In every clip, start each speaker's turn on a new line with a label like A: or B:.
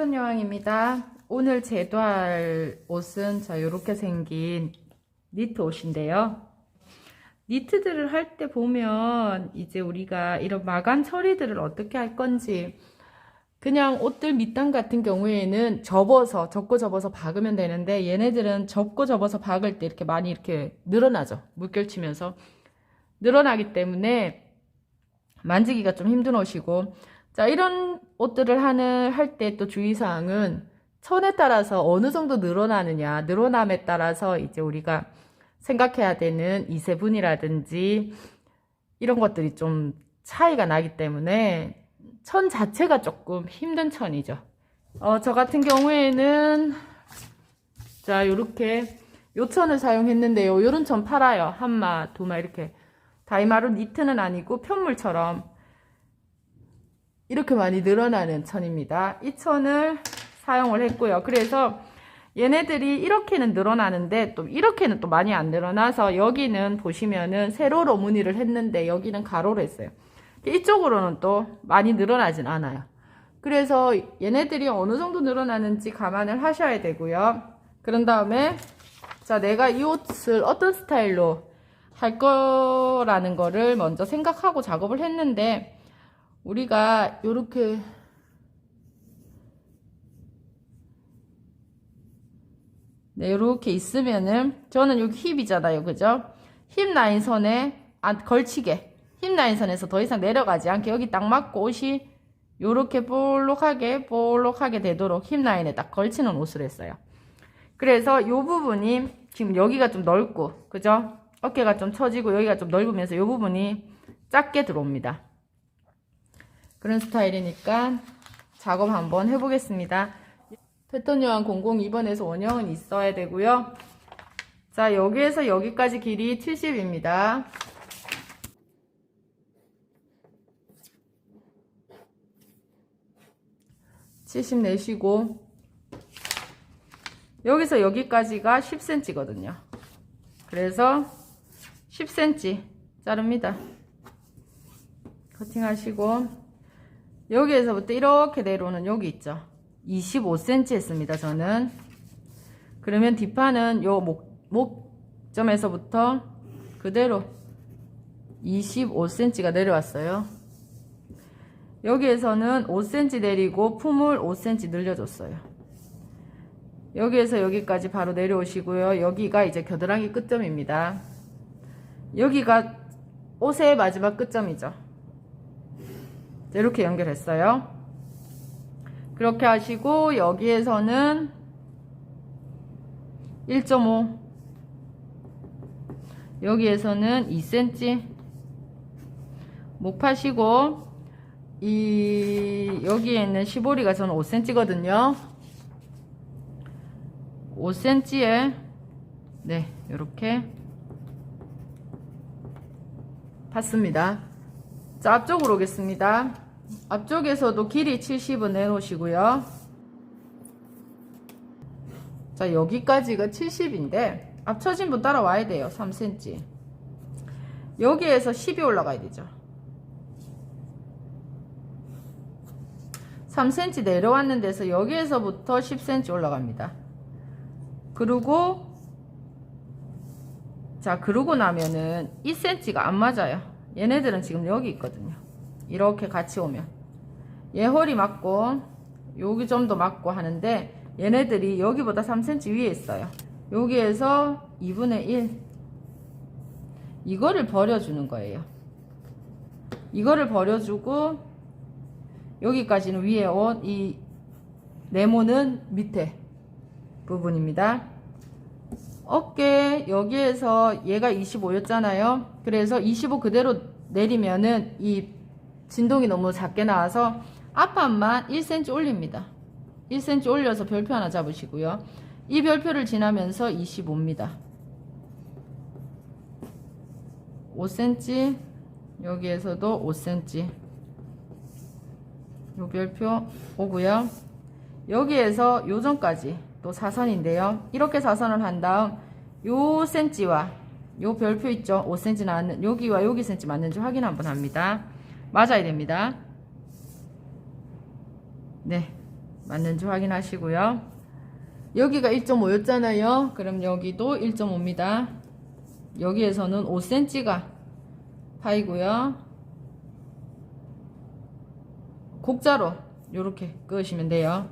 A: 패턴 여왕입니다. 오늘 제도할 옷은 이렇게 생긴 니트 옷인데요. 니트들을 할 때 보면 이제 우리가 이런 마감 처리들을 어떻게 할 건지, 그냥 옷들 밑단 같은 경우에는 접고 접어서 박으면 되는데, 얘네들은 접고 접어서 박을 때 이렇게 많이 이렇게 늘어나죠. 물결 치면서 늘어나기 때문에 만지기가 좀 힘든 옷이고, 자, 이런 옷들을 할 때 또 주의사항은 천에 따라서 어느 정도 늘어나느냐, 늘어남에 따라서 이제 우리가 생각해야 되는 이세분이라든지 이런 것들이 좀 차이가 나기 때문에 천 자체가 조금 힘든 천이죠. 저 같은 경우에는 자, 요렇게 요 천을 사용했는데요. 요런 천 팔아요. 한마, 두마 이렇게. 다이마루 니트는 아니고 편물처럼 이렇게 많이 늘어나는 천입니다. 이 천을 사용을 했고요. 그래서 얘네들이 이렇게는 늘어나는데 또 이렇게는 또 많이 안 늘어나서 여기는 보시면은 세로로 무늬를 했는데 여기는 가로로 했어요. 이쪽으로는 또 많이 늘어나진 않아요. 그래서 얘네들이 어느 정도 늘어나는지 감안을 하셔야 되고요. 그런 다음에 자, 내가 이 옷을 어떤 스타일로 할 거라는 거를 먼저 생각하고 작업을 했는데, 우리가 요렇게 네, 요렇게 있으면은 저는 여기 힙이잖아요. 그죠? 힙 라인 선에 걸치게, 힙 라인 선에서 더 이상 내려가지 않게 여기 딱 맞고 옷이 요렇게 볼록하게 되도록 힙 라인에 딱 걸치는 옷을 했어요. 그래서 요 부분이 지금 여기가 좀 넓고, 그죠? 어깨가 좀 처지고 여기가 좀 넓으면서 요 부분이 작게 들어옵니다. 그런 스타일이니까 작업 한번 해보겠습니다. 패턴 여왕 002번에서 원형은 있어야 되고요. 자, 여기에서 여기까지 길이 70입니다. (70) 내시고 여기서 여기까지가 10cm거든요. 그래서 10cm 자릅니다. 커팅하시고 여기에서부터 이렇게 내려오는 여기 있죠. 25cm 했습니다. 저는. 그러면 뒷판은 요 목점에서부터 그대로 25cm가 내려왔어요. 여기에서는 5cm 내리고 품을 5cm 늘려줬어요. 여기에서 여기까지 바로 내려오시고요. 여기가 이제 겨드랑이 끝점입니다. 여기가 옷의 마지막 끝점이죠. 이렇게 연결했어요. 그렇게 하시고 여기에서는 1.5, 여기에서는 2cm 목 파시고, 여기에 있는 시보리가 저는 5cm거든요. 5cm에 네, 이렇게 팠습니다. 자, 앞쪽으로 오겠습니다. 앞쪽에서도 길이 70은 내놓으시고요. 자, 여기까지가 70인데 앞처진 분 따라와야 돼요. 3cm. 여기에서 10이 올라가야 되죠. 3cm 내려왔는 데서 여기에서부터 10cm 올라갑니다. 그리고 자, 그러고 나면은 2cm가 안 맞아요. 얘네들은 지금 여기 있거든요. 이렇게 같이 오면 얘 허리 맞고 여기 좀 더 맞고 하는데, 얘네들이 여기보다 3cm 위에 있어요. 여기에서 2분의 1 이거를 버려주는 거예요. 이거를 버려주고 여기까지는 위에 옷, 이 네모는 밑에 부분입니다. 어깨 여기에서 얘가 25였잖아요. 그래서 25 그대로 내리면은 이 진동이 너무 작게 나와서 앞판만 1cm 올립니다. 1cm 올려서 별표 하나 잡으시고요. 이 별표를 지나면서 25입니다. 5cm, 여기에서도 5cm 요 별표 오고요. 여기에서 요전까지 또 사선인데요. 이렇게 사선을 한 다음 요 cm와 요 별표 있죠. 5cm 나왔는 여기와 여기 cm 맞는지 확인 한번 합니다. 맞아야 됩니다. 네, 맞는지 확인하시고요. 여기가 1.5였잖아요. 그럼 여기도 1.5입니다. 여기에서는 5cm가 파이고요. 곡자로 이렇게 그으시면 돼요.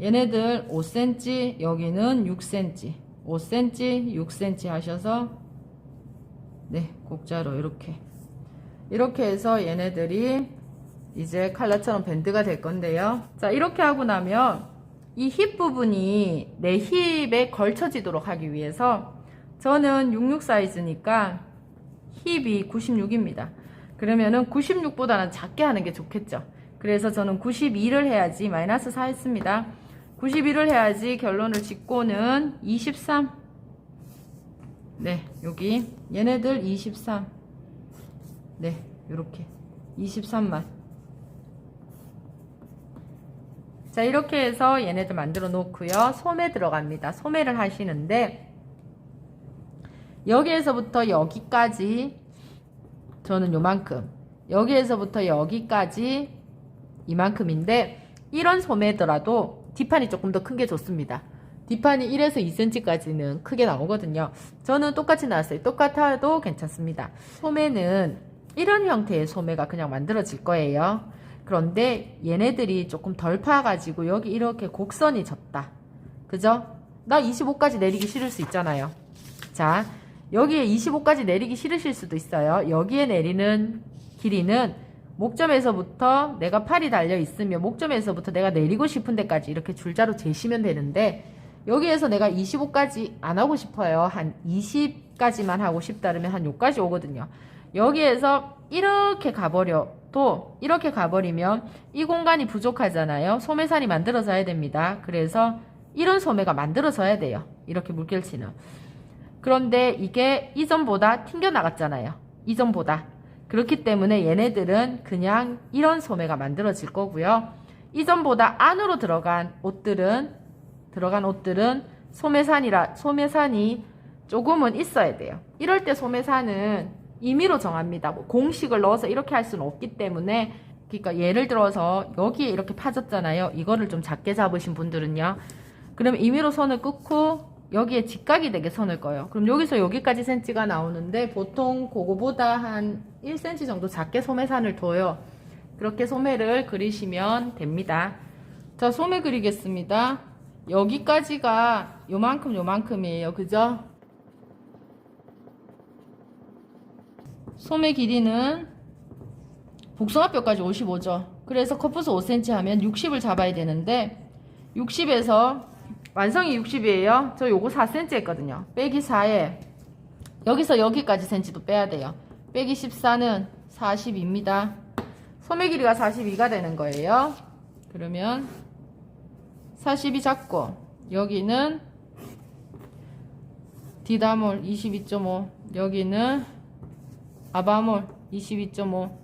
A: 얘네들 5cm, 여기는 6cm, 5cm, 6cm 하셔서 네, 곡자로 이렇게 해서 얘네들이 이제 칼라처럼 밴드가 될 건데요. 자, 이렇게 하고 나면 이 힙 부분이 내 힙에 걸쳐지도록 하기 위해서 저는 66 사이즈니까 힙이 96입니다. 그러면은 96보다는 작게 하는 게 좋겠죠. 그래서 저는 92를 해야지 마이너스 4 했습니다. 92를 해야지 결론을 짓고는 23. 네, 여기 얘네들 23. 네, 요렇게 23만. 자, 이렇게 해서 얘네들 만들어 놓고요. 소매 들어갑니다. 소매를 하시는데 여기에서부터 여기까지 저는 요만큼, 여기에서부터 여기까지 이만큼인데 이런 소매더라도 뒷판이 조금 더 큰 게 좋습니다. 뒷판이 1에서 2cm까지는 크게 나오거든요. 저는 똑같이 나왔어요. 똑같아도 괜찮습니다. 소매는 이런 형태의 소매가 그냥 만들어질 거예요. 그런데 얘네들이 조금 덜 파가지고 여기 이렇게 곡선이 졌다. 그죠? 나 25까지 내리기 싫을 수 있잖아요. 자, 여기에 25까지 내리기 싫으실 수도 있어요. 여기에 내리는 길이는 목점에서부터 내가 팔이 달려 있으면 목점에서부터 내가 내리고 싶은 데까지 이렇게 줄자로 재시면 되는데 여기에서 내가 25까지 안 하고 싶어요. 한 20까지만 하고 싶다 그러면 한 요까지 오거든요. 여기에서 이렇게 가버려도 이렇게 가버리면 이 공간이 부족하잖아요. 소매산이 만들어져야 됩니다. 그래서 이런 소매가 만들어져야 돼요. 이렇게 물결치는. 그런데 이게 이전보다 튕겨 나갔잖아요. 이전보다. 그렇기 때문에 얘네들은 그냥 이런 소매가 만들어질 거고요. 이전보다 안으로 들어간 옷들은 소매산이 조금은 있어야 돼요. 이럴 때 소매산은 임의로 정합니다. 뭐 공식을 넣어서 이렇게 할 수는 없기 때문에, 그러니까 예를 들어서 여기에 이렇게 파졌잖아요. 이거를 좀 작게 잡으신 분들은요. 그러면 임의로 선을 끊고 여기에 직각이 되게 선을 꺼요. 그럼 여기서 여기까지 cm가 나오는데 보통 그거보다 한 1cm 정도 작게 소매산을 둬요. 그렇게 소매를 그리시면 됩니다. 자, 소매 그리겠습니다. 여기까지가 요만큼이에요. 그죠? 소매 길이는 복숭아뼈까지 55죠. 그래서 컵부스 5cm 하면 60을 잡아야 되는데 60에서 완성이 60이에요. 저 요거 4cm 했거든요. 빼기 4에 여기서 여기까지 cm도 빼야 돼요. 빼기 14는 42입니다. 소매 길이가 42가 되는 거예요. 그러면 42 잡고 여기는 디다몰 22.5, 여기는 아바몰 22.5,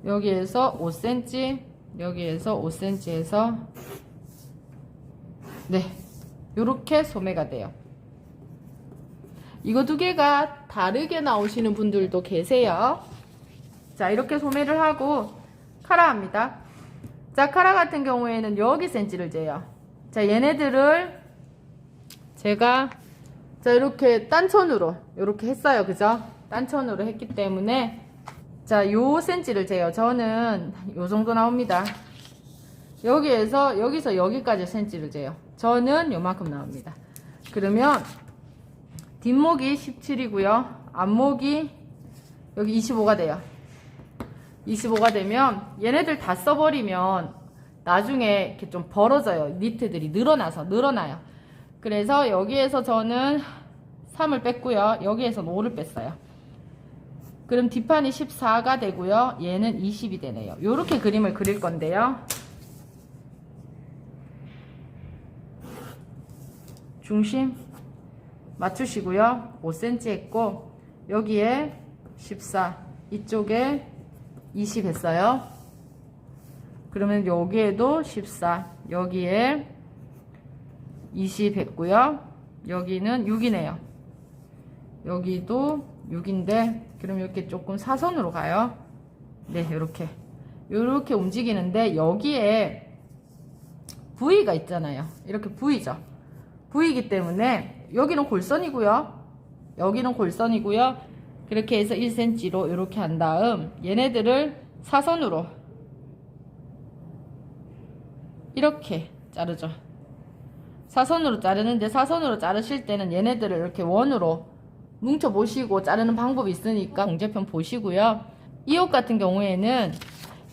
A: 여기에서 5cm, 여기에서 5cm 해서 네, 요렇게 소매가 돼요. 이거 두 개가 다르게 나오시는 분들도 계세요. 자, 이렇게 소매를 하고 카라 합니다. 자, 카라 같은 경우에는 여기 cm를 재요. 자, 얘네들을 제가 자, 이렇게 딴천으로 이렇게 했어요. 그죠? 딴천으로 했기 때문에 자, 요 cm를 재요. 저는 요 정도 나옵니다. 여기서 여기까지 cm를 재요. 저는 요만큼 나옵니다. 그러면 뒷목이 17이고요. 앞목이 여기 25가 돼요. 25가 되면 얘네들 다 써버리면 나중에 이렇게 좀 벌어져요. 니트들이 늘어나요. 그래서 여기에서 저는 3을 뺐고요. 여기에서 5를 뺐어요. 그럼 뒷판이 14가 되고요. 얘는 20이 되네요. 요렇게 그림을 그릴 건데요. 중심 맞추시고요. 5cm 했고 여기에 14, 이쪽에 20 했어요. 그러면 여기에도 14, 여기에 20 했고요. 여기는 6이네요. 여기도 6인데 그럼 이렇게 조금 사선으로 가요. 네, 이렇게 움직이는데 여기에 V가 있잖아요. 이렇게 V죠. V이기 때문에 여기는 골선이고요. 여기는 골선이고요. 그렇게 해서 1cm로 이렇게 한 다음 얘네들을 사선으로 이렇게 자르죠. 사선으로 자르는데 사선으로 자르실 때는 얘네들을 이렇게 원으로 뭉쳐 보시고 자르는 방법이 있으니까 공제편 보시고요. 이 옷 같은 경우에는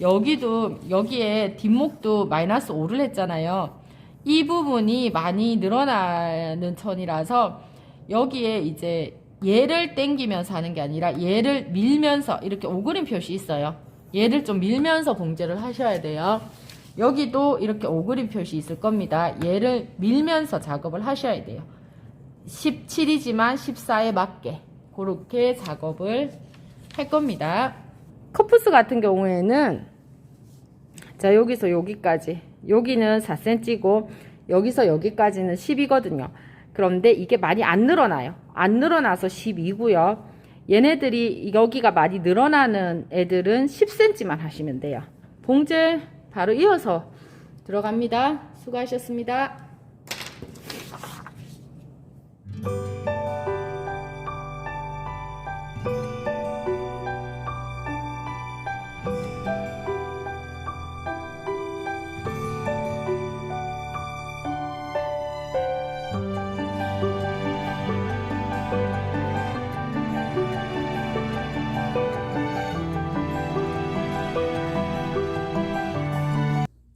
A: 여기에 뒷목도 마이너스 5를 했잖아요. 이 부분이 많이 늘어나는 천이라서 여기에 이제 얘를 당기면서 하는 게 아니라 얘를 밀면서 이렇게 오그림 표시 있어요. 얘를 좀 밀면서 봉제를 하셔야 돼요. 여기도 이렇게 오그림 표시 있을 겁니다. 얘를 밀면서 작업을 하셔야 돼요. 17이지만 14에 맞게 그렇게 작업을 할 겁니다. 커프스 같은 경우에는 자, 여기서 여기까지, 여기는 4cm고 여기서 여기까지는 10이거든요. 그런데 이게 많이 안 늘어나요. 안 늘어나서 12고요. 얘네들이 여기가 많이 늘어나는 애들은 10cm만 하시면 돼요. 봉제 바로 이어서 들어갑니다. 수고하셨습니다.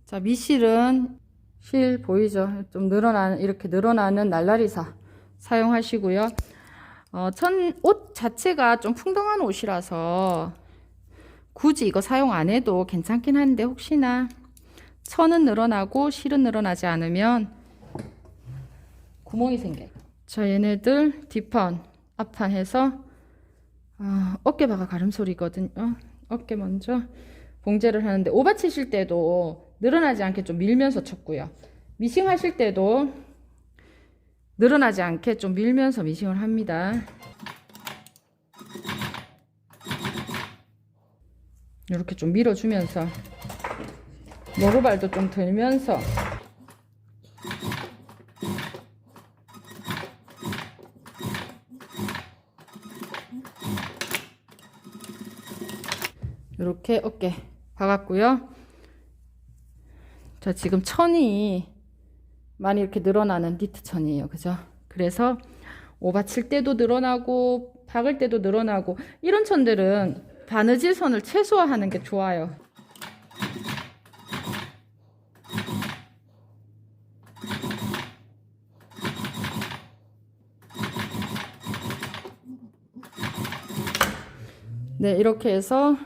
A: 자, 밑실은 실 보이죠? 좀 이렇게 늘어나는 날라리사 사용하시고요. 옷 자체가 좀 풍성한 옷이라서 굳이 이거 사용 안 해도 괜찮긴 한데 혹시나 천은 늘어나고 실은 늘어나지 않으면 구멍이 생겨요. 자, 얘네들 뒷판, 앞판 해서 어깨바가 가름소리거든요. 어깨 먼저 봉제를 하는데 오바 치실 때도 늘어나지 않게 좀 밀면서 쳤고요. 미싱 하실 때도 늘어나지 않게 좀 밀면서 미싱을 합니다. 이렇게 좀 밀어주면서 모르발도 좀 들면서 이렇게 어깨 박았고요. 자, 지금 천이 많이 이렇게 늘어나는 니트 천이에요. 그죠? 그래서 오바 칠 때도 늘어나고 박을 때도 늘어나고 이런 천들은 바느질 선을 최소화하는 게 좋아요. 네, 이렇게 해서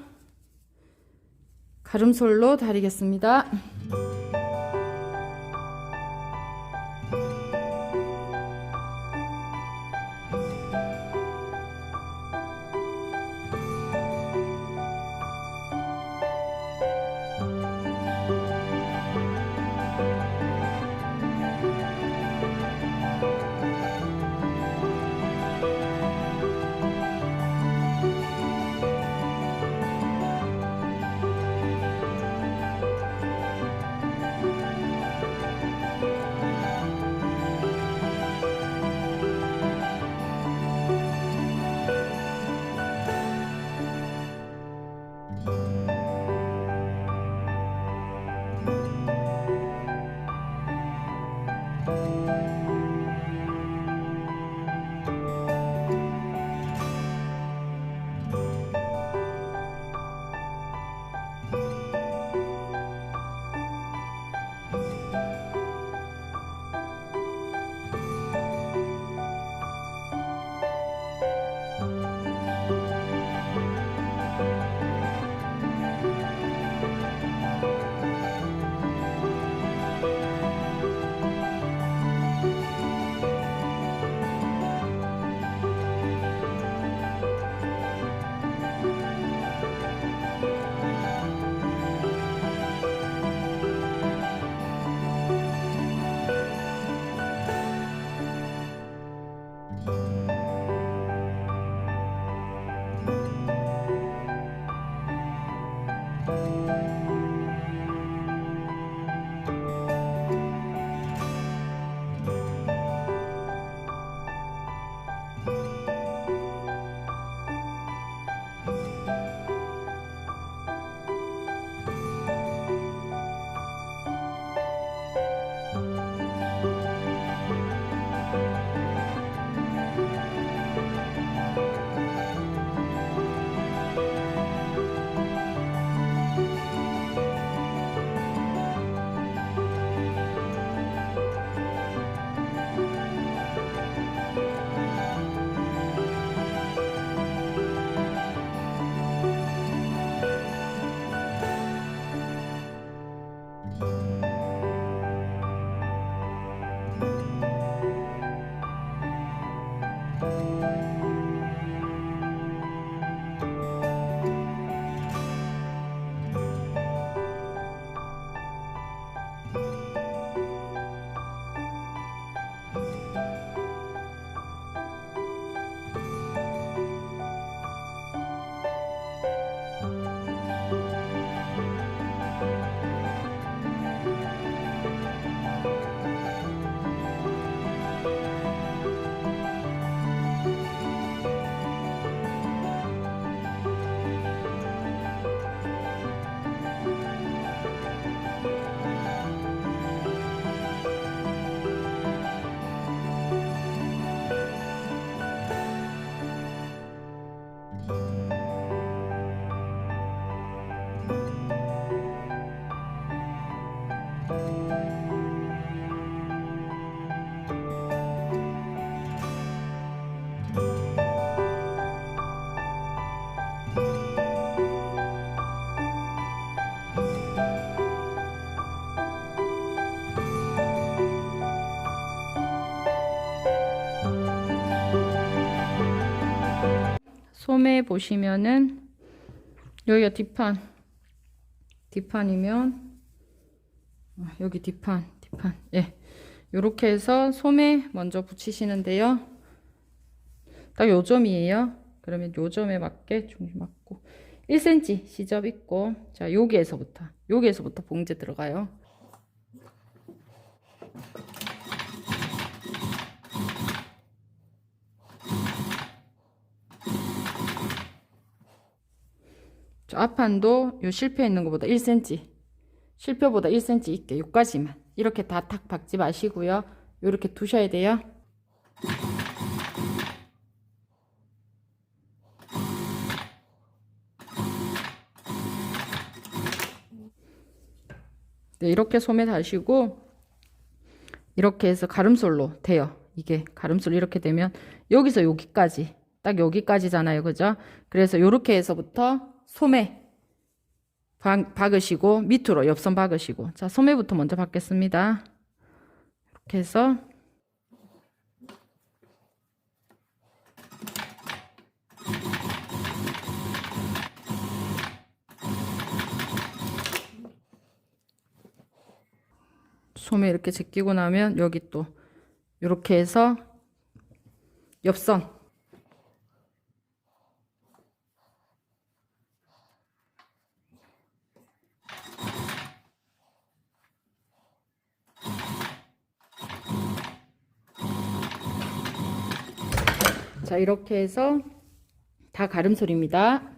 A: 가름솔로 다리겠습니다. 소매 보시면은 여기가 뒷판이면 여기 뒷판 예, 요렇게 해서 소매 먼저 붙이시는데요. 딱 요점이에요. 그러면 요점에 맞게 중심 맞고 1cm 시접 있고, 자 여기에서부터 봉제 들어가요. 저 앞판도 요 실패 있는 것보다 1cm, 실표보다 1cm 있게 요까지만 이렇게 다 탁 박지 마시고요. 요렇게 두셔야 돼요. 네, 이렇게 소매 다시고 이렇게 해서 가름솔로 돼요. 이게 가름솔 이렇게 되면 여기서 여기까지 딱 여기까지잖아요, 그죠? 그래서 요렇게 해서부터 소매 박으시고 밑으로 옆선 박으시고, 자 소매부터 먼저 박겠습니다. 이렇게 해서 소매 이렇게 제끼고 나면 여기 또 이렇게 해서 옆선 자 이렇게 해서 다 가름솔입니다.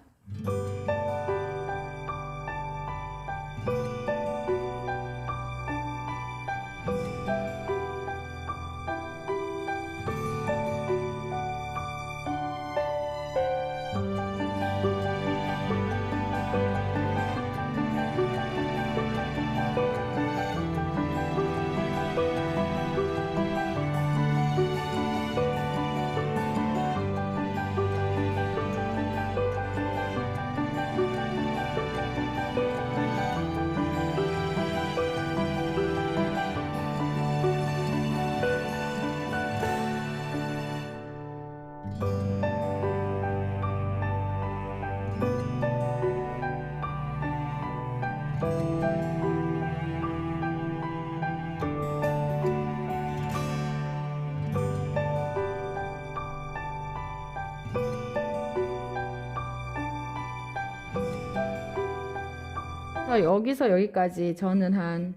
A: 여기서 여기까지 저는 한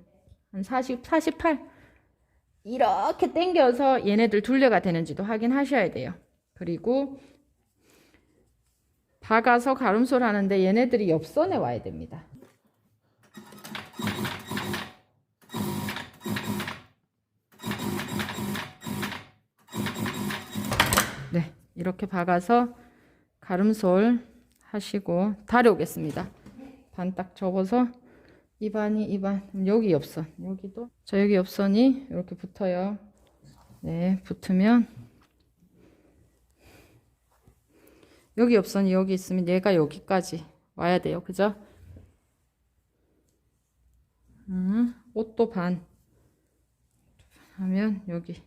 A: 40, 48 이렇게 당겨서 얘네들 둘레가 되는지도 확인하셔야 돼요. 그리고 박아서 가름솔 하는데 얘네들이 옆선에 와야 됩니다. 네, 이렇게 박아서 가름솔 하시고 다려오겠습니다. 반 딱 접어서 이반 여기 옆선, 여기도 자 여기 옆선이 이렇게 붙어요. 네, 붙으면 여기 옆선이 여기 있으면 얘가 여기까지 와야 돼요, 그죠? 옷도 반 하면 여기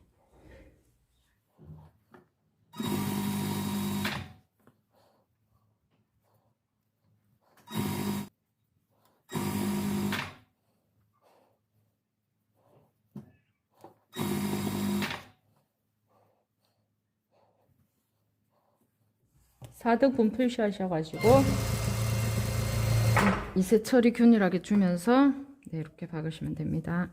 A: 사등분 표시하셔가지고 이세 처리 균일하게 주면서 네, 이렇게 박으시면 됩니다.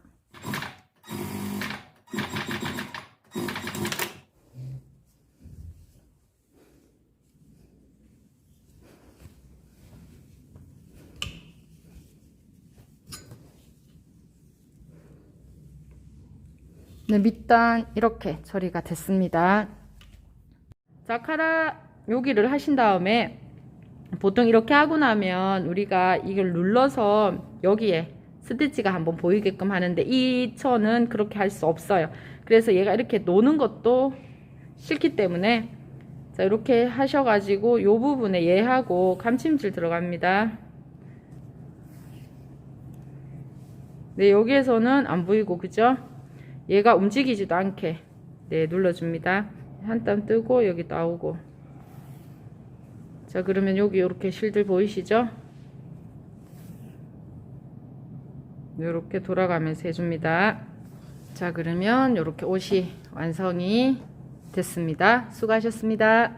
A: 네, 밑단 이렇게 처리가 됐습니다. 자, 카라 여기를 하신 다음에 보통 이렇게 하고 나면 우리가 이걸 눌러서 여기에 스티치가 한번 보이게끔 하는데 이 천은 그렇게 할 수 없어요. 그래서 얘가 이렇게 노는 것도 싫기 때문에 자, 이렇게 하셔가지고 요 부분에 얘하고 감침질 들어갑니다. 네, 여기에서는 안 보이고 그죠? 얘가 움직이지도 않게 네, 눌러줍니다. 한 땀 뜨고 여기 나오고. 자, 그러면 여기 이렇게 실들 보이시죠? 이렇게 돌아가면서 해줍니다. 자, 그러면 이렇게 옷이 완성이 됐습니다. 수고하셨습니다.